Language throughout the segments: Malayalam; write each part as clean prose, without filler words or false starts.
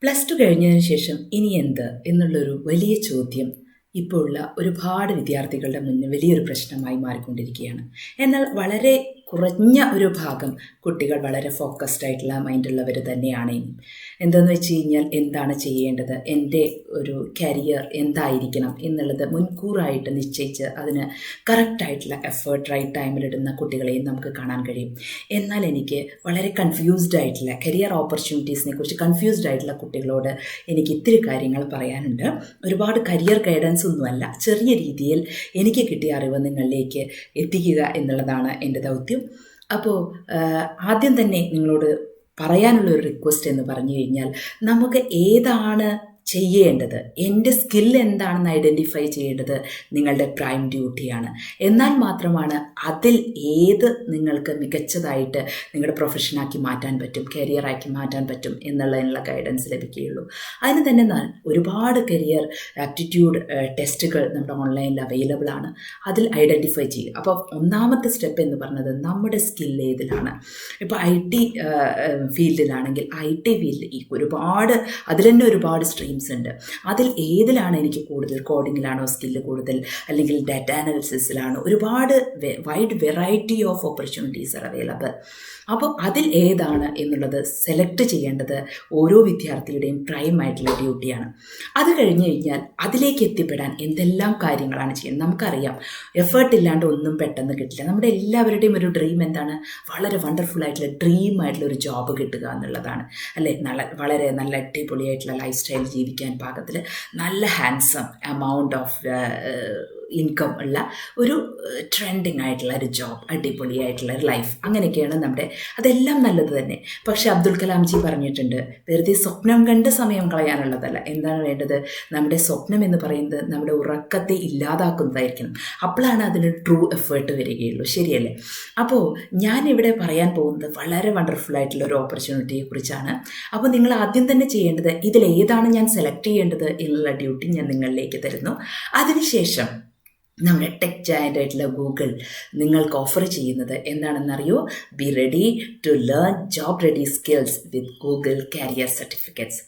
പ്ലസ് ടു കഴിഞ്ഞതിന് ശേഷം ഇനി എന്ത് എന്നുള്ളൊരു വലിയ ചോദ്യം ഇപ്പോൾ ഉള്ള ഒരുപാട് വിദ്യാർത്ഥികളുടെ മുന്നിൽ വലിയൊരു പ്രശ്നമായി മാറിക്കൊണ്ടിരിക്കുകയാണ്. എന്നാൽ വളരെ കുറഞ്ഞ ഒരു ഭാഗം കുട്ടികൾ വളരെ ഫോക്കസ്ഡ് ആയിട്ടുള്ള മൈൻഡുള്ളവർ തന്നെയാണ്. എന്താണെന്ന് വെച്ച് കഴിഞ്ഞാൽ എന്താണ് ചെയ്യേണ്ടത്, എൻ്റെ ഒരു കരിയർ എന്തായിരിക്കണം എന്നുള്ളത് മുൻകൂറായിട്ട് നിശ്ചയിച്ച് അതിന് കറക്റ്റായിട്ടുള്ള എഫേർട്ട് റൈറ്റ് ടൈമിലിടുന്ന കുട്ടികളെയും നമുക്ക് കാണാൻ കഴിയും. എന്നാൽ എനിക്ക് വളരെ കൺഫ്യൂസ്ഡ് ആയിട്ടുള്ള കരിയർ ഓപ്പർച്യൂണിറ്റീസിനെ കുറിച്ച് കൺഫ്യൂസ്ഡ് ആയിട്ടുള്ള കുട്ടികളോട് എനിക്ക് ഇത്തിരി കാര്യങ്ങൾ പറയാനുണ്ട്. ഒരുപാട് കരിയർ ഗൈഡൻസ് ഒന്നുമല്ല, ചെറിയ രീതിയിൽ എനിക്ക് കിട്ടിയ അറിവ് നിങ്ങളിലേക്ക് എത്തിക്കുക എന്നുള്ളതാണ് എൻ്റെ ദൗത്യം. അപ്പോൾ ആദ്യം തന്നെ നിങ്ങളോട് പറയാനുള്ളൊരു റിക്വസ്റ്റ് എന്ന് പറഞ്ഞു കഴിഞ്ഞാൽ, നമുക്ക് ഏതാണ് ചെയ്യേണ്ടത്, എൻ്റെ സ്കിൽ എന്താണെന്ന് ഐഡൻറ്റിഫൈ ചെയ്യേണ്ടത് നിങ്ങളുടെ പ്രൈം ഡ്യൂട്ടിയാണ്. എന്നാൽ മാത്രമാണ് അതിൽ ഏത് നിങ്ങൾക്ക് മികച്ചതായിട്ട് നിങ്ങളുടെ പ്രൊഫഷനാക്കി മാറ്റാൻ പറ്റും, കരിയറാക്കി മാറ്റാൻ പറ്റും എന്നുള്ളതിനുള്ള ഗൈഡൻസ് ലഭിക്കുകയുള്ളൂ. അതിന് തന്നെ ഒരുപാട് കരിയർ ആപ്റ്റിറ്റ്യൂഡ് ടെസ്റ്റുകൾ നമ്മുടെ ഓൺലൈനിൽ അവൈലബിൾ ആണ്. അതിൽ ഐഡൻറ്റിഫൈ ചെയ്യുക. അപ്പോൾ ഒന്നാമത്തെ സ്റ്റെപ്പ് എന്ന് പറഞ്ഞത് നമ്മുടെ സ്കിൽ ഏതിലാണ്. ഇപ്പോൾ IT ഫീൽഡിലാണെങ്കിൽ IT ഫീൽഡിൽ ഒരുപാട് അതിൽ തന്നെ ഒരുപാട് സ്ട്രീംസ് ഉണ്ട്. അതിൽ ഏതിലാണ് എനിക്ക് കൂടുതൽ, കോഡിങ്ങിലാണോ സ്കില്ല് കൂടുതൽ, അല്ലെങ്കിൽ ഡാറ്റ അനാലിസിസിലാണോ? ഒരുപാട് wide variety of opportunities are available. അപ്പോൾ അതിൽ ഏതാണ് എന്നുള്ളത് സെലക്ട് ചെയ്യേണ്ടത് ഓരോ വിദ്യാർത്ഥിയുടെയും പ്രൈം ആയിട്ടുള്ള ഡ്യൂട്ടിയാണ്. അത് കഴിഞ്ഞ് കഴിഞ്ഞാൽ അതിലേക്ക് എത്തിപ്പെടാൻ എന്തെല്ലാം കാര്യങ്ങളാണ് ചെയ്യുന്നത്. നമുക്കറിയാം, എഫേർട്ട് ഇല്ലാണ്ട് ഒന്നും പെട്ടെന്ന് കിട്ടില്ല. നമ്മുടെ എല്ലാവരുടെയും ഒരു ഡ്രീം എന്താണ്? വളരെ വണ്ടർഫുൾ ആയിട്ടുള്ള ഡ്രീം ആയിട്ടുള്ള ഒരു ജോബ് കിട്ടുക എന്നുള്ളതാണ്, അല്ലേ? വളരെ നല്ല അടിപൊളിയായിട്ടുള്ള ലൈഫ് സ്റ്റൈൽ ജീവിക്കാൻ പാകത്തിൽ നല്ല ഹാൻസം എമൗണ്ട് ഓഫ് ഇൻകം ഉള്ള ഒരു ട്രെൻഡിങ് ആയിട്ടുള്ള ഒരു ജോബ്, അടിപൊളിയായിട്ടുള്ള ഒരു ലൈഫ്, അങ്ങനെയൊക്കെയാണ് നമ്മുടെ. അതെല്ലാം നല്ലത് തന്നെ. പക്ഷേ അബ്ദുൽ കലാംജി പറഞ്ഞിട്ടുണ്ട്, വെറുതെ സ്വപ്നം കണ്ട് സമയം കളയാനുള്ളതല്ല. എന്താണ് വേണ്ടത്? നമ്മുടെ സ്വപ്നം എന്ന് പറയുന്നത് നമ്മുടെ ഉറക്കത്തെ ഇല്ലാതാക്കുന്നതായിരിക്കണം. അപ്പോഴാണ് അതിന് ട്രൂ എഫേർട്ട് വരികയുള്ളൂ. ശരിയല്ലേ? അപ്പോൾ ഞാനിവിടെ പറയാൻ പോകുന്നത് വളരെ വണ്ടർഫുൾ ആയിട്ടുള്ള ഒരു ഓപ്പർച്യൂണിറ്റിയെ കുറിച്ചാണ്. അപ്പോൾ നിങ്ങൾ ആദ്യം തന്നെ ചെയ്യേണ്ടത്, ഇതിലേതാണ് ഞാൻ സെലക്ട് ചെയ്യേണ്ടത് എന്നുള്ള ഡ്യൂട്ടി ഞാൻ നിങ്ങളിലേക്ക് തരുന്നു. അതിനുശേഷം നമ്മുടെ ടെക് ജയൻ്റ് ആയിട്ടുള്ള ഗൂഗിൾ നിങ്ങൾക്ക് ഓഫർ ചെയ്യുന്നത് എന്താണെന്നറിയോ? Be ready to learn job ready skills with Google career certificates.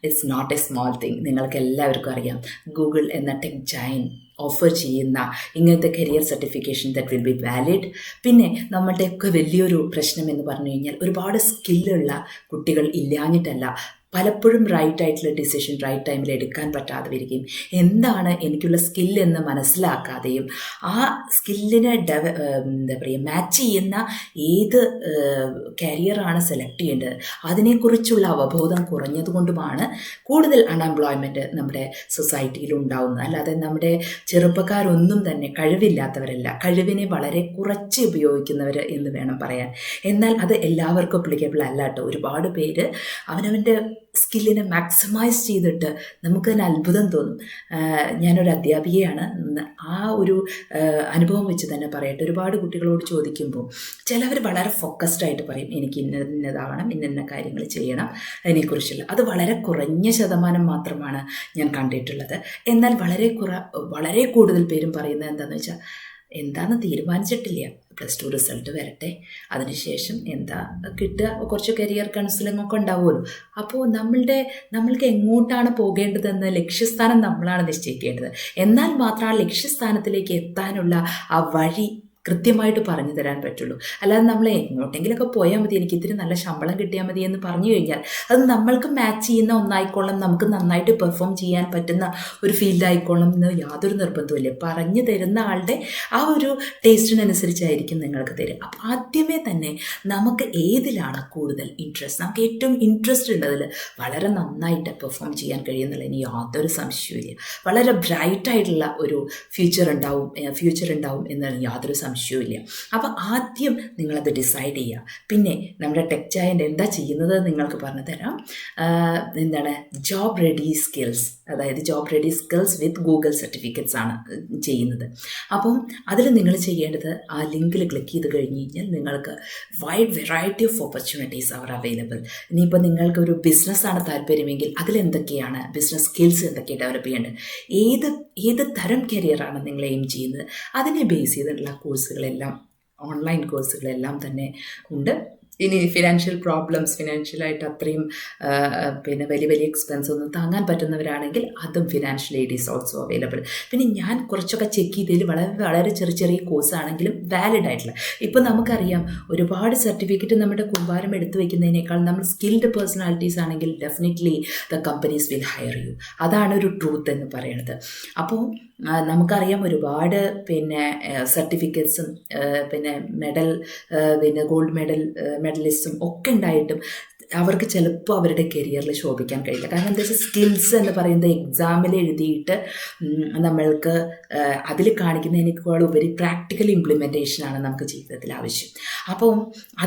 It's not a small thing. നിങ്ങൾക്ക് എല്ലാവർക്കും അറിയാം, ഗൂഗിൾ എന്ന ടെക് ജയൻ്റ് ഓഫർ ചെയ്യുന്ന ഇങ്ങനത്തെ career certification that will be valid. പിന്നെ നമ്മളുടെയൊക്കെ വലിയൊരു പ്രശ്നം എന്ന് പറഞ്ഞു കഴിഞ്ഞാൽ, ഒരുപാട് സ്കില്ലുള്ള കുട്ടികൾ ഇല്ലാഞ്ഞിട്ടല്ല, പലപ്പോഴും റൈറ്റ് ആയിട്ടുള്ള ഡിസിഷൻ റൈറ്റ് ടൈമിൽ എടുക്കാൻ പറ്റാതെ വരികയും, എന്താണ് എനിക്കുള്ള സ്കില്ലെന്ന് മനസ്സിലാക്കാതെയും, ആ സ്കില്ലിനെ എന്താ പറയുക, മാച്ച് ചെയ്യുന്ന ഏത് കരിയറാണ് സെലക്ട് ചെയ്യേണ്ടത് അതിനെക്കുറിച്ചുള്ള അവബോധം കുറഞ്ഞതുകൊണ്ടുമാണ് കൂടുതൽ അൺഎംപ്ലോയ്മെൻറ്റ് നമ്മുടെ സൊസൈറ്റിയിൽ ഉണ്ടാവുന്നത്. അല്ലാതെ നമ്മുടെ ചെറുപ്പക്കാരൊന്നും തന്നെ കഴിവില്ലാത്തവരല്ല, കഴിവിനെ വളരെ കുറച്ച് ഉപയോഗിക്കുന്നവർ എന്ന് വേണം പറയാൻ. എന്നാൽ അത് എല്ലാവർക്കും അപ്ലിക്കബിൾ അല്ല കേട്ടോ. ഒരുപാട് പേര് അവനവൻ്റെ സ്കില്ലിനെ മാക്സിമൈസ് ചെയ്തിട്ട് നമുക്ക് തന്നെ അത്ഭുതം തോന്നും. ഞാനൊരു അധ്യാപികയാണ്. ആ ഒരു അനുഭവം വെച്ച് തന്നെ പറയട്ടെ. ഒരുപാട് കുട്ടികളോട് ചോദിക്കുമ്പോൾ ചിലവർ വളരെ ഫോക്കസ്ഡ് ആയിട്ട് പറയും, എനിക്ക് ഇന്നതാവണം, ഇന്ന കാര്യങ്ങൾ ചെയ്യണം, അതിനെക്കുറിച്ചുള്ള. അത് വളരെ കുറഞ്ഞ ശതമാനം മാത്രമാണ് ഞാൻ കണ്ടിട്ടുള്ളത്. എന്നാൽ വളരെ കൂടുതൽ പേരും പറയുന്നത് എന്താണെന്ന് വെച്ചാൽ, എന്താണെന്ന് തീരുമാനിച്ചിട്ടില്ല, പ്ലസ് 2 റിസൾട്ട് വരട്ടെ, അതിനുശേഷം എന്താ കിട്ടുക, കുറച്ച് കരിയർ കൗൺസിലിംഗ് ഒക്കെ ഉണ്ടാവുമല്ലോ. അപ്പോൾ നമ്മൾക്ക് എങ്ങോട്ടാണ് പോകേണ്ടതെന്ന് ലക്ഷ്യസ്ഥാനം നമ്മളാണ് നിശ്ചയിക്കേണ്ടത്. എന്നാൽ മാത്രം ആ ലക്ഷ്യസ്ഥാനത്തിലേക്ക് എത്താനുള്ള ആ വഴി കൃത്യമായിട്ട് പറഞ്ഞു തരാൻ പറ്റുള്ളൂ. അല്ലാതെ നമ്മൾ എങ്ങോട്ടെങ്കിലൊക്കെ പോയാൽ മതി, എനിക്ക് ഇത്തിരി നല്ല ശമ്പളം കിട്ടിയാൽ മതി എന്ന് പറഞ്ഞു കഴിഞ്ഞാൽ അത് നമ്മൾക്ക് മാച്ച് ചെയ്യുന്ന ഒന്നായിക്കോളണം, നമുക്ക് നന്നായിട്ട് പെർഫോം ചെയ്യാൻ പറ്റുന്ന ഒരു ഫീൽഡ് ആയിക്കോളണം എന്ന് യാതൊരു നിർബന്ധമില്ല. പറഞ്ഞു തരുന്ന ആളുടെ ആ ഒരു ടേസ്റ്റിനനുസരിച്ചായിരിക്കും നിങ്ങൾക്ക് തരിക. അപ്പോൾ ആദ്യമേ തന്നെ നമുക്ക് ഏതിലാണ് കൂടുതൽ ഇൻട്രസ്റ്റ്, നമുക്ക് ഏറ്റവും ഇൻട്രസ്റ്റ് ഉള്ളതിൽ വളരെ നന്നായിട്ട് പെർഫോം ചെയ്യാൻ കഴിയുന്നുള്ളതിന് യാതൊരു സംശയവുമില്ല. വളരെ ബ്രൈറ്റായിട്ടുള്ള ഒരു ഫ്യൂച്ചർ ഉണ്ടാവും എന്നതിന് യാതൊരു സംശയമില്ല. അപ്പോൾ ആദ്യം നിങ്ങളത് ഡിസൈഡ് ചെയ്യുക. പിന്നെ നമ്മുടെ ടെക് ജയൻ്റ് എന്താ ചെയ്യുന്നത് നിങ്ങൾക്ക് പറഞ്ഞു തരാം. എന്താണ് ജോബ് റെഡി സ്കിൽസ്, അതായത് job ready skills with Google certificates ആണ് ചെയ്യുന്നത്. അപ്പം അതിൽ നിങ്ങൾ ചെയ്യേണ്ടത്, ആ ലിങ്കിൽ ക്ലിക്ക് ചെയ്ത് കഴിഞ്ഞ് കഴിഞ്ഞാൽ നിങ്ങൾക്ക് wide variety of opportunities are available. ഇനിയിപ്പോൾ നിങ്ങൾക്കൊരു ബിസിനസ്സാണ് താല്പര്യമെങ്കിൽ അതിലെന്തൊക്കെയാണ് ബിസിനസ് സ്കിൽസ് എന്തൊക്കെയാണ് ഡെവലപ്പ് ചെയ്യേണ്ടത്, ഏത് തരം കരിയറാണ് നിങ്ങൾ എയിം ചെയ്യുന്നത്, അതിനെ ബേസ് ചെയ്തിട്ടുള്ള കോഴ്സുകളെല്ലാം, ഓൺലൈൻ കോഴ്സുകളെല്ലാം തന്നെ ഉണ്ട്. ഇനി ഫിനാൻഷ്യൽ പ്രോബ്ലംസ്, ഫിനാൻഷ്യലായിട്ട് അത്രയും പിന്നെ വലിയ വലിയ എക്സ്പെൻസ് ഒന്നും താങ്ങാൻ പറ്റുന്നവരാണെങ്കിൽ അതും financial aid is also available. പിന്നെ ഞാൻ കുറച്ചൊക്കെ ചെക്ക് ചെയ്തതിൽ വളരെ വളരെ ചെറിയ ചെറിയ കോഴ്സ് ആണെങ്കിലും വാലിഡ് ആയിട്ടുള്ള, ഇപ്പം നമുക്കറിയാം ഒരുപാട് സർട്ടിഫിക്കറ്റ് നമ്മുടെ കുമ്പാരം എടുത്തു വയ്ക്കുന്നതിനേക്കാൾ നമ്മൾ സ്കിൽഡ് പേഴ്സണാലിറ്റീസ് ആണെങ്കിൽ definitely the companies will hire you. അതാണ് ഒരു ട്രൂത്ത് എന്ന് പറയുന്നത്. അപ്പോൾ നമുക്കറിയാം ഒരുപാട് പിന്നെ സർട്ടിഫിക്കറ്റ്സും പിന്നെ മെഡൽ, പിന്നെ ഗോൾഡ് മെഡലിസ്റ്റും ഒക്കെ ഉണ്ടായിട്ടും അവർക്ക് ചിലപ്പോൾ അവരുടെ കരിയറിൽ ശോഭിക്കാൻ കഴിയില്ല. കാരണം എന്താ വെച്ചാൽ സ്കിൽസ് എന്ന് പറയുന്നത് എക്സാമിൽ എഴുതിയിട്ട് നമ്മൾക്ക് അതിൽ കാണിക്കുന്നതിനേക്കാൾ ഉപരി പ്രാക്ടിക്കൽ ഇംപ്ലിമെൻറ്റേഷനാണ് നമുക്ക് ജീവിതത്തിൽ ആവശ്യം. അപ്പോൾ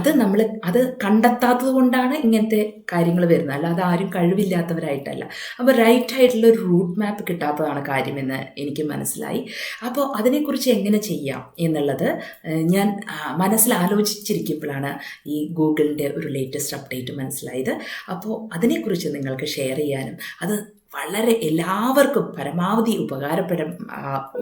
അത് കണ്ടെത്താത്തത് കൊണ്ടാണ് ഇങ്ങനത്തെ കാര്യങ്ങൾ വരുന്നത്, അല്ലാതെ ആരും കഴിവില്ലാത്തവരായിട്ടല്ല. അപ്പോൾ റൈറ്റ് ആയിട്ടുള്ള ഒരു റൂട്ട് മാപ്പ് കിട്ടാത്തതാണ് കാര്യമെന്ന് എനിക്ക് മനസ്സിലായി. അപ്പോൾ അതിനെക്കുറിച്ച് എങ്ങനെ ചെയ്യാം എന്നുള്ളത് ഞാൻ മനസ്സിലാലോചിച്ചിരിക്കുമ്പോഴാണ് ഈ ഗൂഗിളിൻ്റെ ഒരു ലേറ്റസ്റ്റ് അപ്ഡേറ്റ് മനസ്സിലായത്. അപ്പോൾ അതിനെക്കുറിച്ച് നിങ്ങൾക്ക് ഷെയർ ചെയ്യാനും അത് വളരെ എല്ലാവർക്കും പരമാവധി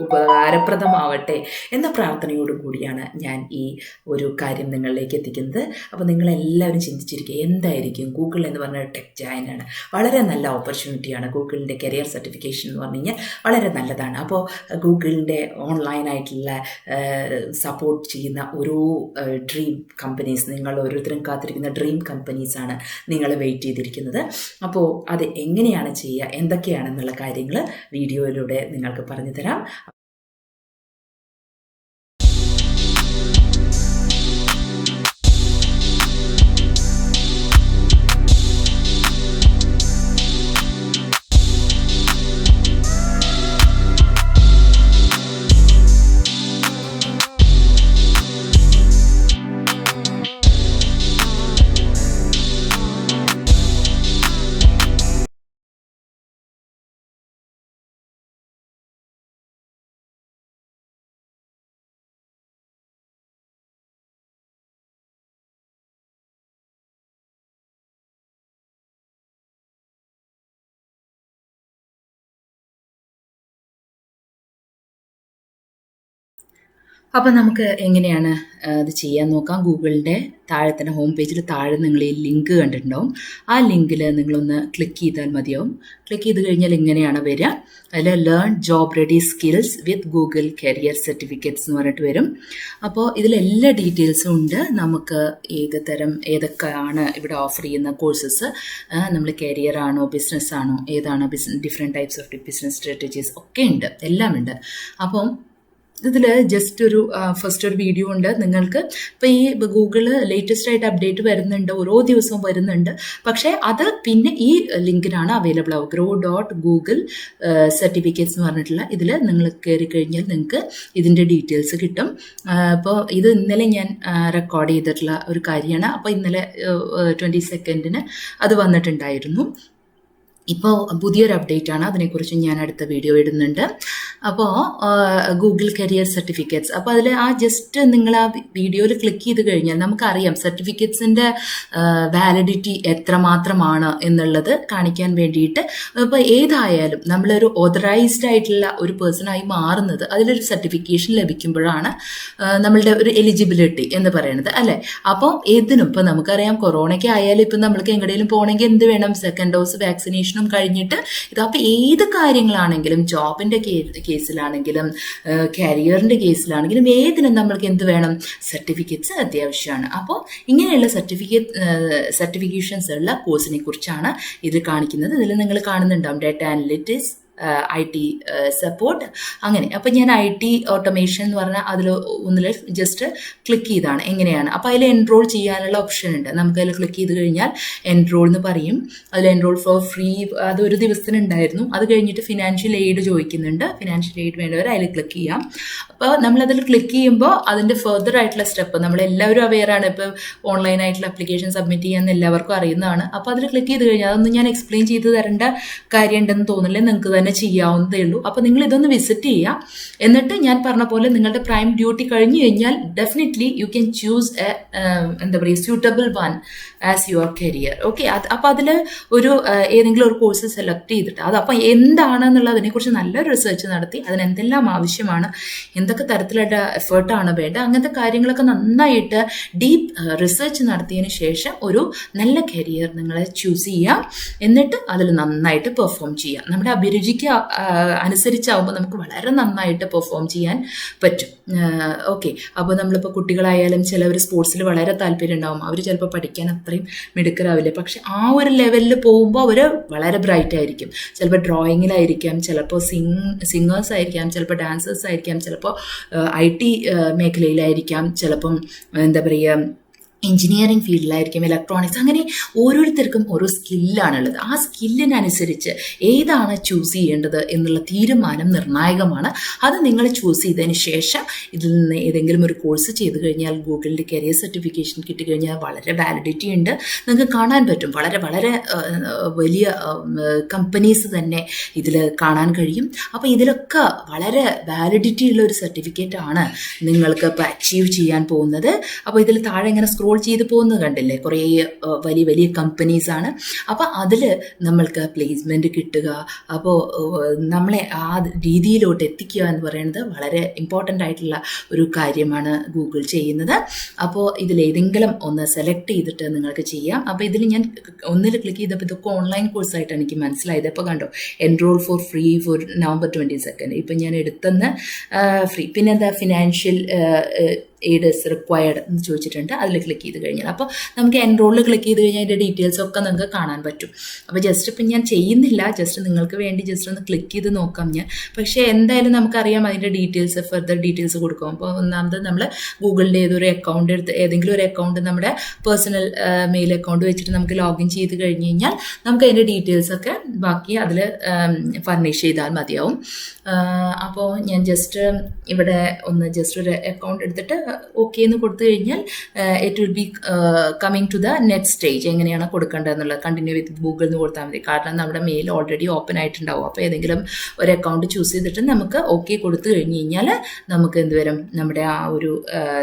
ഉപകാരപ്രദമാവട്ടെ എന്ന പ്രാർത്ഥനയോടു കൂടിയാണ് ഞാൻ ഈ ഒരു കാര്യം നിങ്ങളിലേക്ക് എത്തിക്കുന്നത്. അപ്പോൾ നിങ്ങളെല്ലാവരും ചിന്തിച്ചിരിക്കുക, എന്തായിരിക്കും ഗൂഗിൾ എന്ന് പറഞ്ഞ ടെക് ജയൻ്റാണ്, വളരെ നല്ല ഓപ്പർച്യൂണിറ്റിയാണ്. ഗൂഗിളിൻ്റെ കരിയർ സർട്ടിഫിക്കേഷൻ എന്ന് പറഞ്ഞു കഴിഞ്ഞാൽ വളരെ നല്ലതാണ്. അപ്പോൾ ഗൂഗിളിൻ്റെ ഓൺലൈനായിട്ടുള്ള സപ്പോർട്ട് ചെയ്യുന്ന ഓരോ ഡ്രീം കമ്പനീസ്, നിങ്ങൾ ഓരോരുത്തരും കാത്തിരിക്കുന്ന ഡ്രീം കമ്പനീസാണ് നിങ്ങൾ വെയിറ്റ് ചെയ്തിരിക്കുന്നത്. അപ്പോൾ അത് എങ്ങനെയാണ് ചെയ്യുക, എന്തൊക്കെയാണെന്നുള്ള കാര്യങ്ങൾ വീഡിയോയിലൂടെ നിങ്ങൾക്ക് പറഞ്ഞു തരാം. അപ്പോൾ നമുക്ക് എങ്ങനെയാണ് അത് ചെയ്യാൻ നോക്കാം. ഗൂഗിളിൻ്റെ താഴെ തന്നെ ഹോം പേജിൽ താഴെ നിങ്ങൾ ഈ ലിങ്ക് കണ്ടിട്ടുണ്ടാവും. ആ ലിങ്കിൽ നിങ്ങളൊന്ന് ക്ലിക്ക് ചെയ്താൽ മതിയാവും. ക്ലിക്ക് ചെയ്ത് കഴിഞ്ഞാൽ ഇങ്ങനെയാണ് വരിക. അതിൽ learn job ready skills with Google career certificates എന്ന് പറഞ്ഞിട്ട് വരും. അപ്പോൾ ഇതിലെല്ലാ ഡീറ്റെയിൽസും ഉണ്ട്. നമുക്ക് ഏതൊക്കെയാണ് ഇവിടെ ഓഫർ ചെയ്യുന്ന കോഴ്സസ്, നമ്മൾ കരിയർ ആണോ ബിസിനസ് ആണോ ഏതാണ്, different types of business strategies ഒക്കെ ഉണ്ട്, എല്ലാം ഉണ്ട്. അപ്പം ഇതിൽ ജസ്റ്റ് ഫസ്റ്റ് ഒരു വീഡിയോ ഉണ്ട്. നിങ്ങൾക്ക് ഇപ്പോൾ ഈ ഗൂഗിള് ലേറ്റസ്റ്റ് ആയിട്ട് അപ്ഡേറ്റ് വരുന്നുണ്ട്, ഓരോ ദിവസവും വരുന്നുണ്ട്. പക്ഷേ അത് പിന്നെ ഈ ലിങ്കിനാണ് അവൈലബിൾ ആവും. grow.google സർട്ടിഫിക്കറ്റ്സ് എന്ന് പറഞ്ഞിട്ടുള്ള ഇതിൽ നിങ്ങൾ കയറി കഴിഞ്ഞാൽ നിങ്ങൾക്ക് ഇതിൻ്റെ ഡീറ്റെയിൽസ് കിട്ടും. അപ്പോൾ ഇത് ഇന്നലെ ഞാൻ റെക്കോർഡ് ചെയ്തിട്ടുള്ള ഒരു കാര്യമാണ്. അപ്പോൾ ഇന്നലെ 22 അത് വന്നിട്ടുണ്ടായിരുന്നു. ഇപ്പോൾ പുതിയൊരു അപ്ഡേറ്റ് ആണ്, അതിനെക്കുറിച്ച് ഞാൻ അടുത്ത വീഡിയോ ഇടുന്നുണ്ട്. അപ്പോൾ ഗൂഗിൾ കരിയർ സർട്ടിഫിക്കറ്റ്സ്, അപ്പോൾ അതിൽ ജസ്റ്റ് നിങ്ങൾ ആ വീഡിയോയിൽ ക്ലിക്ക് ചെയ്ത് കഴിഞ്ഞാൽ നമുക്കറിയാം സർട്ടിഫിക്കറ്റ്സിൻ്റെ വാലിഡിറ്റി എത്രമാത്രമാണ് എന്നുള്ളത് കാണിക്കാൻ വേണ്ടിയിട്ട്. ഇപ്പോൾ ഏതായാലും നമ്മളൊരു ഓതറൈസ്ഡ് ആയിട്ടുള്ള ഒരു പേഴ്സണായി മാറുന്നത് അതിലൊരു സർട്ടിഫിക്കേഷൻ ലഭിക്കുമ്പോഴാണ് നമ്മളുടെ ഒരു എലിജിബിലിറ്റി എന്ന് പറയുന്നത്, അല്ലേ? അപ്പോൾ ഇപ്പോൾ നമുക്കറിയാം കൊറോണയ്ക്ക് ആയാലും ഇപ്പം നമ്മൾക്ക് എങ്ങടെയും പോകണമെങ്കിൽ എന്ത് വേണം, സെക്കൻഡ് ഡോസ് വാക്സിനേഷൻ കഴിഞ്ഞിട്ട് അപ്പോൾ ഏത് കാര്യങ്ങളാണെങ്കിലും, ജോബിൻ്റെ കേസിലാണെങ്കിലും കരിയറിൻ്റെ കേസിലാണെങ്കിലും ഏതിനും നമ്മൾക്ക് എന്ത് വേണം, സർട്ടിഫിക്കറ്റ്സ് അത്യാവശ്യമാണ്. അപ്പോൾ ഇങ്ങനെയുള്ള സർട്ടിഫിക്കേഷൻസ് ഉള്ള കോഴ്സിനെ കുറിച്ചാണ് ഇത് കാണിക്കുന്നത്. ഇതിൽ നിങ്ങൾ കാണുന്നുണ്ടാവും ഡാറ്റ അനലിറ്റിക്സ്, IT സപ്പോർട്ട്, അങ്ങനെ. അപ്പം ഞാൻ IT ഓട്ടോമേഷൻ എന്ന് പറഞ്ഞാൽ ഒന്നിൽ ജസ്റ്റ് ക്ലിക്ക് ചെയ്താണ് എങ്ങനെയാണ്. അപ്പോൾ അതിൽ എൻറോൾ ചെയ്യാനുള്ള ഓപ്ഷൻ ഉണ്ട്. നമുക്കതിൽ ക്ലിക്ക് ചെയ്ത് കഴിഞ്ഞാൽ എൻറോൾ എന്ന് പറയും. അതിൽ എൻറോൾ ഫോർ ഫ്രീ അതൊരു ദിവസത്തിന് ഉണ്ടായിരുന്നു. അത് കഴിഞ്ഞിട്ട് ഫിനാൻഷ്യൽ എയ്ഡ് ചോദിക്കുന്നുണ്ട്. ഫിനാൻഷ്യൽ എയ്ഡ് വേണ്ടവർ അതിൽ ക്ലിക്ക് ചെയ്യാം. അപ്പോൾ നമ്മളതിൽ ക്ലിക്ക് ചെയ്യുമ്പോൾ അതിൻ്റെ ഫെർദർ ആയിട്ടുള്ള സ്റ്റെപ്പ് നമ്മളെല്ലാവരും അവെയറാണ്. ഇപ്പോൾ ഓൺലൈനായിട്ടുള്ള അപ്ലിക്കേഷൻ സബ്മിറ്റ് ചെയ്യാമെന്ന് എല്ലാവർക്കും അറിയുന്നതാണ്. അപ്പോൾ അതിൽ ക്ലിക്ക് ചെയ്ത് കഴിഞ്ഞാൽ അതൊന്നും ഞാൻ എക്സ്പ്ലെയിൻ ചെയ്ത് തരേണ്ട കാര്യമുണ്ടെന്ന് തോന്നില്ല, നിങ്ങൾക്ക് തന്നെ ചെയ്യാവുന്നതേ ഉള്ളൂ. അപ്പോൾ നിങ്ങൾ ഇതൊന്ന് വിസിറ്റ് ചെയ്യുക. എന്നിട്ട് ഞാൻ പറഞ്ഞ പോലെ നിങ്ങളുടെ പ്രൈം ഡ്യൂട്ടി കഴിഞ്ഞു കഴിഞ്ഞാൽ definitely you can choose suitable one as your career. Okay, അപ്പോൾ അതിൽ ഒരു ഏതെങ്കിലും ഒരു കോഴ്സ് സെലക്ട് ചെയ്തിട്ട് അതപ്പോൾ എന്താണെന്നുള്ളതിനെക്കുറിച്ച് നല്ലൊരു റിസർച്ച് നടത്തി അതിന് എന്തെല്ലാം ആവശ്യമാണ്, എന്തൊക്കെ തരത്തിലുള്ള എഫേർട്ടാണ് വേണ്ടത്, അങ്ങനത്തെ കാര്യങ്ങളൊക്കെ നന്നായിട്ട് ഡീപ്പ് റിസർച്ച് നടത്തിയതിന് ശേഷം ഒരു നല്ല കരിയർ നിങ്ങൾ ചൂസ് ചെയ്യാം. എന്നിട്ട് അതിൽ നന്നായിട്ട് പെർഫോം ചെയ്യാം. നമ്മുടെ അഭിരുചിക്ക് അനുസരിച്ചാവുമ്പോൾ നമുക്ക് വളരെ നന്നായിട്ട് പെർഫോം ചെയ്യാൻ പറ്റും. ഓക്കെ, അപ്പോൾ നമ്മളിപ്പോൾ കുട്ടികളായാലും ചിലവർ സ്പോർട്സിൽ വളരെ താല്പര്യം ഉണ്ടാവും. അവർ ചിലപ്പോൾ പഠിക്കാൻ അത്രയും മിടുക്കരാവില്ല. പക്ഷെ ആ ഒരു ലെവലിൽ പോകുമ്പോൾ അവർ വളരെ ബ്രൈറ്റ് ആയിരിക്കും. ചിലപ്പോൾ ഡ്രോയിങ്ങിലായിരിക്കാം, ചിലപ്പോൾ സിംഗേഴ്സ് ആയിരിക്കാം, ചിലപ്പോൾ ഡാൻസേഴ്സ് ആയിരിക്കാം, ചിലപ്പോൾ IT മേഖലയിലായിരിക്കാം, ചിലപ്പം എന്താ പറയുക എഞ്ചിനീയറിംഗ് ഫീൽഡിലായിരിക്കും, ഇലക്ട്രോണിക്സ്, അങ്ങനെ ഓരോരുത്തർക്കും ഓരോ സ്കില്ലാണുള്ളത്. ആ സ്കില്ലിനനുസരിച്ച് ഏതാണ് ചൂസ് ചെയ്യേണ്ടത് എന്നുള്ള തീരുമാനം നിർണായകമാണ്. അത് നിങ്ങൾ ചൂസ് ചെയ്തതിന് ശേഷം ഇതിൽ നിന്ന് ഏതെങ്കിലും ഒരു കോഴ്സ് ചെയ്ത് കഴിഞ്ഞാൽ ഗൂഗിളിൻ്റെ കരിയർ സർട്ടിഫിക്കേഷൻ കിട്ടിക്കഴിഞ്ഞാൽ വളരെ വാലിഡിറ്റി ഉണ്ട്. നിങ്ങൾക്ക് കാണാൻ പറ്റും. വളരെ വളരെ വലിയ കമ്പനീസ് തന്നെ ഇതിൽ കാണാൻ കഴിയും. അപ്പോൾ ഇതിലൊക്കെ വളരെ വാലിഡിറ്റി ഉള്ള ഒരു സർട്ടിഫിക്കറ്റ് ആണ് നിങ്ങൾക്ക് ഇപ്പോൾ അച്ചീവ് ചെയ്യാൻ പോകുന്നത്. അപ്പോൾ ഇതിൽ താഴെ ഇങ്ങനെ സ്ക്രോൾ ചെയ്ത് പോകുന്നത് കണ്ടില്ലേ, കുറേ വലിയ വലിയ കമ്പനീസാണ്. അപ്പോൾ അതിൽ നമ്മൾക്ക് പ്ലേസ്മെൻറ്റ് കിട്ടുക, അപ്പോൾ നമ്മളെ ആ രീതിയിലോട്ട് എത്തിക്കുക എന്ന് പറയുന്നത് വളരെ ഇമ്പോർട്ടൻ്റ് ആയിട്ടുള്ള ഒരു കാര്യമാണ് ഗൂഗിൾ ചെയ്യുന്നത്. അപ്പോൾ ഇതിലേതെങ്കിലും ഒന്ന് സെലക്ട് ചെയ്തിട്ട് നിങ്ങൾക്ക് ചെയ്യാം. അപ്പോൾ ഇതിൽ ഞാൻ ഒന്നിൽ ക്ലിക്ക് ചെയ്തപ്പോൾ ഇതൊക്കെ ഓൺലൈൻ കോഴ്സായിട്ടാണ് എനിക്ക് മനസ്സിലായത്. അപ്പോൾ കണ്ടോ, enrol four free for November 22. ഇപ്പം ഞാൻ എടുത്തെന്ന് ഫ്രീ. പിന്നെ എന്താ, ഫിനാൻഷ്യൽ എയ്ഡ് ഇസ് റിക്വയർഡ് എന്ന് ചോദിച്ചിട്ടുണ്ട്. അതിൽ ക്ലിക്ക് ചെയ്ത് കഴിഞ്ഞാൽ അപ്പോൾ നമുക്ക് എൻറോളിൽ ക്ലിക്ക് ചെയ്ത് കഴിഞ്ഞാൽ അതിൻ്റെ ഡീറ്റെയിൽസ് ഒക്കെ നിങ്ങൾക്ക് കാണാൻ പറ്റും. അപ്പോൾ ജസ്റ്റ് ഇപ്പം ഞാൻ ചെയ്യുന്നില്ല, ജസ്റ്റ് നിങ്ങൾക്ക് വേണ്ടി ജസ്റ്റ് ഒന്ന് ക്ലിക്ക് ചെയ്ത് നോക്കാം ഞാൻ. പക്ഷേ എന്തായാലും നമുക്കറിയാം അതിൻ്റെ ഡീറ്റെയിൽസ്, ഫർദർ ഡീറ്റെയിൽസ് കൊടുക്കും. അപ്പോൾ ഒന്നാമത് നമ്മൾ ഗൂഗിളിൻ്റെ ഏതൊരു അക്കൗണ്ട് എടുത്ത് ഏതെങ്കിലും ഒരു അക്കൗണ്ട് നമ്മുടെ പേഴ്സണൽ മെയിൽ അക്കൗണ്ട് വെച്ചിട്ട് നമുക്ക് ലോഗിൻ ചെയ്ത് കഴിഞ്ഞ് കഴിഞ്ഞാൽ നമുക്ക് അതിൻ്റെ ഡീറ്റെയിൽസൊക്കെ ബാക്കി അതിൽ ഫർണിഷ് ചെയ്താൽ മതിയാവും. അപ്പോൾ ഞാൻ ജസ്റ്റ് ഇവിടെ ഒന്ന് ജസ്റ്റ് ഒരു അക്കൗണ്ട് എടുത്തിട്ട് ഓക്കെ എന്ന് കൊടുത്തു കഴിഞ്ഞാൽ it will be coming to the next stage. എങ്ങനെയാണ് കൊടുക്കേണ്ടതെന്നുള്ളത് കണ്ടിന്യൂ വിത്ത് ഗൂഗിൾ എന്ന് കൊടുത്താൽ മതി. കാരണം നമ്മുടെ മെയിൽ ഓൾറെഡി ഓപ്പൺ ആയിട്ടുണ്ടാവും. അപ്പോൾ ഏതെങ്കിലും ഒരു അക്കൗണ്ട് ചൂസ് ചെയ്തിട്ട് നമുക്ക് ഓക്കെ കൊടുത്തു കഴിഞ്ഞ് കഴിഞ്ഞാൽ നമുക്ക് എന്ത് വരും, നമ്മുടെ ആ ഒരു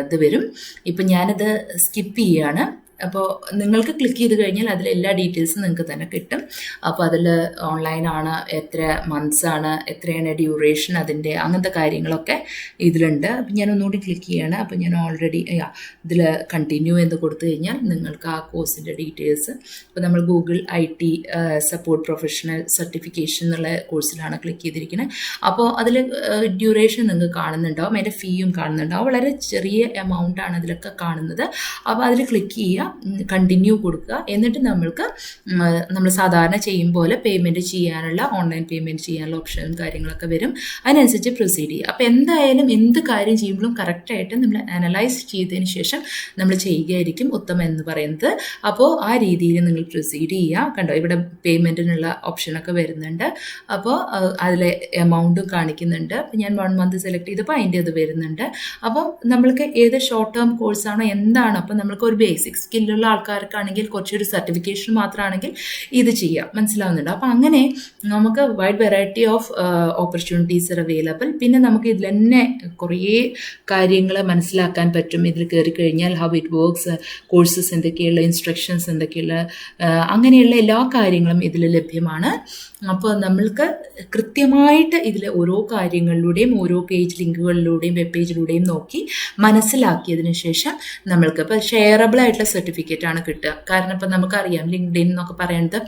ഇത് വരും. ഇപ്പം ഞാനത് സ്കിപ്പ് ചെയ്യുകയാണ്. അപ്പോൾ നിങ്ങൾക്ക് ക്ലിക്ക് ചെയ്ത് കഴിഞ്ഞാൽ അതിൽ എല്ലാ ഡീറ്റെയിൽസും നിങ്ങൾക്ക് തന്നെ കിട്ടും. അപ്പോൾ അതിൽ ഓൺലൈനാണ്, എത്ര മന്ത്സാണ്, എത്രയാണ് ഡ്യൂറേഷൻ, അതിൻ്റെ അങ്ങനത്തെ കാര്യങ്ങളൊക്കെ ഇതിലുണ്ട്. അപ്പം ഞാൻ ഒന്നുകൂടി ക്ലിക്ക് ചെയ്യാണ്. അപ്പോൾ ഞാൻ ഓൾറെഡി ഇതിൽ കണ്ടിന്യൂ എന്ന് കൊടുത്തു കഴിഞ്ഞാൽ നിങ്ങൾക്ക് ആ കോഴ്സിൻ്റെ ഡീറ്റെയിൽസ്, ഇപ്പോൾ നമ്മൾ Google IT support professional certification എന്നുള്ള കോഴ്സിലാണ് ക്ലിക്ക് ചെയ്തിരിക്കുന്നത്. അപ്പോൾ അതിൽ ഡ്യൂറേഷൻ നിങ്ങൾക്ക് കാണുന്നുണ്ടാവും, അതിൻ്റെ ഫീയും കാണുന്നുണ്ടാവും. വളരെ ചെറിയ എമൗണ്ടാണ് അതിലൊക്കെ കാണുന്നത്. അപ്പോൾ അതിൽ ക്ലിക്ക് ചെയ്യുക, കണ്ടിന്യൂ കൊടുക്കുക. എന്നിട്ട് നമ്മൾക്ക് നമ്മൾ സാധാരണ ചെയ്യും പോലെ പേയ്മെൻറ്റ് ചെയ്യാനുള്ള, ഓൺലൈൻ പേയ്മെൻറ്റ് ചെയ്യാനുള്ള ഓപ്ഷനും കാര്യങ്ങളൊക്കെ വരും. അതിനനുസരിച്ച് പ്രൊസീഡ് ചെയ്യുക. അപ്പോൾ എന്തായാലും എന്ത് കാര്യം ചെയ്യുമ്പോഴും കറക്റ്റായിട്ട് നമ്മൾ അനലൈസ് ചെയ്തതിന് ശേഷം നമ്മൾ ചെയ്യുകയായിരിക്കും ഉത്തമം എന്ന് പറയുന്നത്. അപ്പോൾ ആ രീതിയിൽ നിങ്ങൾ പ്രൊസീഡ് ചെയ്യുക. കണ്ടോ, ഇവിടെ പേയ്മെൻറ്റിനുള്ള ഓപ്ഷനൊക്കെ വരുന്നുണ്ട്. അപ്പോൾ അതിലെ എമൗണ്ടും കാണിക്കുന്നുണ്ട്. അപ്പോൾ ഞാൻ 1 month സെലക്ട് ചെയ്തപ്പോൾ അതിൻ്റെ അത് വരുന്നുണ്ട്. അപ്പം നമ്മൾക്ക് ഏത് ഷോർട്ട് ടേം കോഴ്സാണോ എന്താണ്, അപ്പോൾ നമ്മൾക്ക് ഒരു ബേസിക് സ്കില്ലുള്ള ആൾക്കാർക്കാണെങ്കിൽ കുറച്ചൊരു സർട്ടിഫിക്കേഷൻ മാത്രമാണെങ്കിൽ ഇത് ചെയ്യാം. മനസ്സിലാവുന്നുണ്ട്. അപ്പോൾ അങ്ങനെ നമുക്ക് wide variety of opportunities are available. പിന്നെ നമുക്ക് ഇതിൽ തന്നെ കുറേ കാര്യങ്ങൾ മനസ്സിലാക്കാൻ പറ്റും. ഇതിൽ കയറി കഴിഞ്ഞാൽ ഹൗ ഇറ്റ് വർക്ക്സ്, കോഴ്സസ് എന്തൊക്കെയുള്ള, ഇൻസ്ട്രക്ഷൻസ് എന്തൊക്കെയുള്ള, അങ്ങനെയുള്ള എല്ലാ കാര്യങ്ങളും ഇതിൽ ലഭ്യമാണ്. അപ്പോൾ നമ്മൾക്ക് കൃത്യമായിട്ട് ഇതിൽ ഓരോ കാര്യങ്ങളിലൂടെയും ഓരോ പേജ് ലിങ്കുകളിലൂടെയും വെബ് പേജിലൂടെയും നോക്കി മനസ്സിലാക്കിയതിന് ശേഷം നമ്മൾക്ക് ഇപ്പോൾ ഷെയറബിൾ ആയിട്ടുള്ള സർട്ടിഫിക്കറ്റ് ആണ് കിട്ടുക. കാരണം ഇപ്പം നമുക്കറിയാം ലിങ്ക്ഡ്ഇൻ എന്നൊക്കെ പറയുന്നത്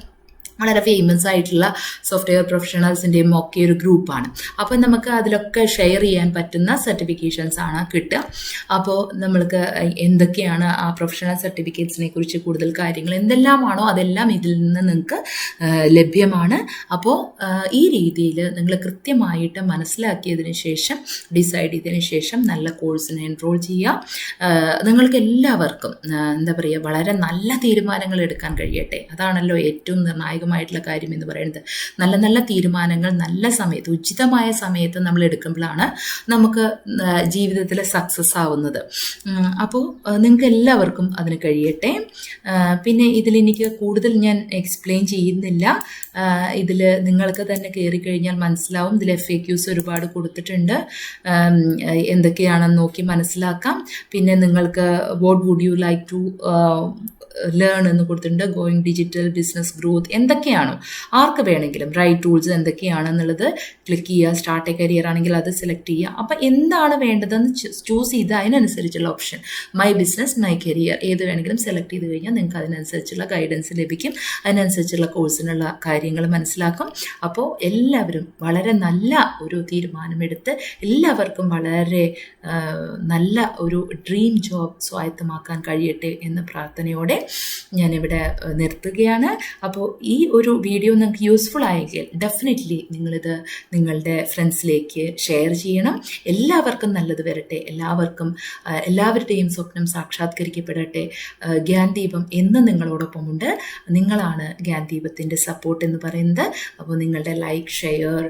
വളരെ ഫേമസ് ആയിട്ടുള്ള സോഫ്റ്റ്വെയർ പ്രൊഫഷണൽസിൻ്റെയും ഒക്കെ ഒരു ഗ്രൂപ്പാണ്. അപ്പോൾ നമുക്ക് അതിലൊക്കെ ഷെയർ ചെയ്യാൻ പറ്റുന്ന സർട്ടിഫിക്കേഷൻസ് ആണ് കിട്ടുക. അപ്പോൾ നമ്മൾക്ക് എന്തൊക്കെയാണ് ആ പ്രൊഫഷണൽ സർട്ടിഫിക്കറ്റ്സിനെ കുറിച്ച് കൂടുതൽ കാര്യങ്ങൾ എന്തെല്ലാമാണോ അതെല്ലാം ഇതിൽ നിന്ന് നിങ്ങൾക്ക് ലഭ്യമാണ്. അപ്പോൾ ഈ രീതിയിൽ നിങ്ങൾ കൃത്യമായിട്ട് മനസ്സിലാക്കിയതിന് ശേഷം, ഡിസൈഡ് ചെയ്തതിന് ശേഷം നല്ല കോഴ്സിന് എൻറോൾ ചെയ്യുക. നിങ്ങൾക്ക് എല്ലാവർക്കും എന്താ പറയുക, വളരെ നല്ല തീരുമാനങ്ങൾ എടുക്കാൻ കഴിയട്ടെ. അതാണല്ലോ ഏറ്റവും നിർണായകം നിർണായകമായിട്ടുള്ള കാര്യം എന്ന് പറയുന്നത്. നല്ല നല്ല തീരുമാനങ്ങൾ നല്ല സമയത്ത്, ഉചിതമായ സമയത്ത് നമ്മൾ എടുക്കുമ്പോഴാണ് നമുക്ക് ജീവിതത്തിൽ സക്സസ് ആവുന്നത്. അപ്പോൾ നിങ്ങൾക്ക് എല്ലാവർക്കും അതിന് കഴിയട്ടെ. പിന്നെ ഇതിലെനിക്ക് കൂടുതൽ ഞാൻ എക്സ്പ്ലെയിൻ ചെയ്യുന്നില്ല. ഇതിൽ നിങ്ങൾക്ക് തന്നെ കയറി കഴിഞ്ഞാൽ മനസ്സിലാവും. ഇതിൽ FAQs ഒരുപാട് കൊടുത്തിട്ടുണ്ട്. എന്തൊക്കെയാണെന്ന് നോക്കി മനസ്സിലാക്കാം. പിന്നെ നിങ്ങൾക്ക് what would you like to learn എന്ന് കൊടുത്തിട്ടുണ്ട്. ഗോയിങ് ഡിജിറ്റൽ, ബിസിനസ് ഗ്രോത്ത്, എന്തൊക്കെയാണോ ആർക്ക് വേണമെങ്കിലും റൈറ്റ് ടൂൾസ് എന്തൊക്കെയാണെന്നുള്ളത് ക്ലിക്ക് ചെയ്യുക. സ്റ്റാർട്ട് എ കരിയർ ആണെങ്കിൽ അത് സെലക്ട് ചെയ്യുക. അപ്പം എന്താണ് വേണ്ടതെന്ന് ചൂസ് ചെയ്ത് അതിനനുസരിച്ചുള്ള option my business, my career ഏത് വേണമെങ്കിലും സെലക്ട് ചെയ്ത് കഴിഞ്ഞാൽ നിങ്ങൾക്ക് അതിനനുസരിച്ചുള്ള ഗൈഡൻസ് ലഭിക്കും. അതിനനുസരിച്ചുള്ള കോഴ്സിനുള്ള കാര്യങ്ങൾ മനസ്സിലാക്കും. അപ്പോൾ എല്ലാവരും വളരെ നല്ല ഒരു തീരുമാനമെടുത്ത് എല്ലാവർക്കും വളരെ നല്ല ഒരു ഡ്രീം ജോബ് സ്വായത്തമാക്കാൻ കഴിയട്ടെ എന്ന പ്രാർത്ഥനയോടെ ഞാനിവിടെ നിർത്തുകയാണ്. അപ്പോൾ ഈ ഒരു വീഡിയോ നിങ്ങൾക്ക് യൂസ്ഫുൾ ആയെങ്കിൽ ഡെഫിനറ്റ്ലി നിങ്ങളിത് നിങ്ങളുടെ ഫ്രണ്ട്സിലേക്ക് ഷെയർ ചെയ്യണം. എല്ലാവർക്കും നല്ലത് വരട്ടെ. എല്ലാവരുടെയും സ്വപ്നം സാക്ഷാത്കരിക്കപ്പെടട്ടെ. ഗ്യാൻ ദീപം എന്നും നിങ്ങളോടൊപ്പമുണ്ട്. നിങ്ങളാണ് ഗ്യാൻ ദീപത്തിൻ്റെ സപ്പോർട്ട് എന്ന് പറയുന്നത്. അപ്പോൾ നിങ്ങളുടെ ലൈക്ക്, ഷെയർ,